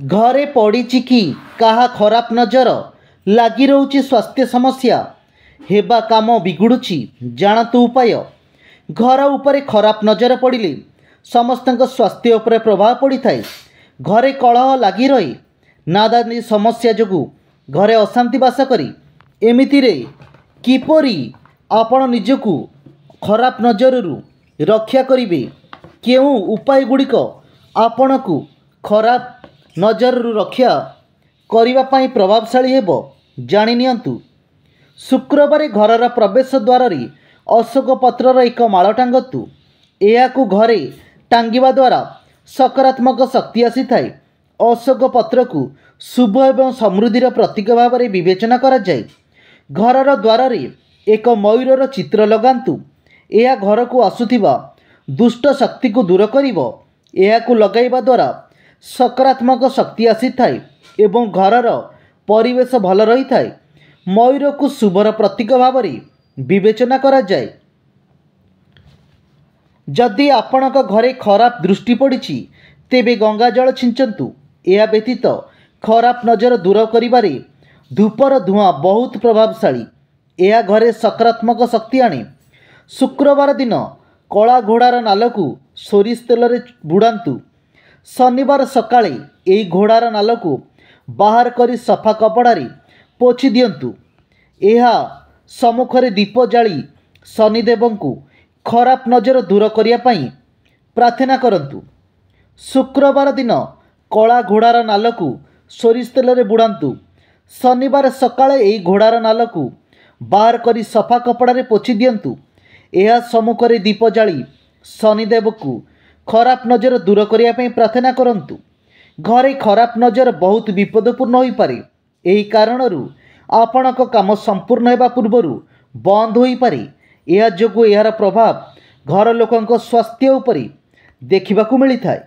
घरे पड़ी कि कहा खराब नजर लगी रोचे स्वास्थ्य समस्या हेबा काम बिगुड़ुची जानतु उपाय। घर उपरे खराब नजर पड़े समस्त स्वास्थ्य उपरे प्रभाव पड़ी थाए। घरे कलह लगी रही नादानी समस्या जोगु घरे अशांति बास करी एमितिरे किपरि आपण निजकु खराब नजररू रक्षा करिवे केउ उपाय गुड़िक आपणकु खराब नजररू रक्षा करिबा पई प्रभावशाली हेबो जानि नियंतु। शुक्रवार घरर प्रवेश द्वार रे अशोक पत्रर एक माळ टांगतु। एहाकु घरे टांगिबा द्वारा सकारात्मक शक्ति आसी थाए। अशोक पत्र को शुभ एवं समृद्धिर प्रतीक भाव में विवेचना करा जाए। घरर द्वार रे एक मयूरर चित्र लगांतु। यह घर को आसुथिबा दुष्ट शक्ति को दूर करिवो। एहाकु लगाइबा द्वारा सकारात्मक शक्ति आसी थाए एवं घरर परिवेश भल रही थाए। मयूर को शुभर प्रतीक भाव में विवेचना करा जाए। जदि आपणक घरे खराब दृष्टि पड़ी तेबे गंगा जल छिंचंतु। यह व्यतीत खराब नजर दूर करिबारे धूपर धुआं बहुत प्रभावशाली। यह घरे सकारात्मक शक्ति आने। शुक्रवार दिन कला घोड़ार नाल को सोरिष तेल रे बुड़ांतु। शनिवार सकाळे एई घोड़ार नाल को बाहर करी सफा कपड़ारे पोछि दियंतु। यह सम्मुखरे दीप जाली शनिदेवंकु खराब नजर दूर करिया पई प्रार्थना करंतु। शुक्रवार दिन कला घोड़ार नाल को सोरिष तेल रे बुड़ांतु। शनिवार सकाळे एई घोड़ार नाल को बाहर करी सफा कपड़ारे पोछि दियंतु। यह सम्मुखरे दीप जाली शनिदेव को खराब नजर दूर करिया पई प्रार्थना करंतु। घरे खराब नजर बहुत विपदपूर्ण होई पारे। एही कारणरू आपणक काम संपूर्ण हेबा पूर्वरु बंद होई पारे। यह जोगु यार प्रभाव घर लोकंक स्वास्थ्य उपरे देखिबाकू मिली थाए।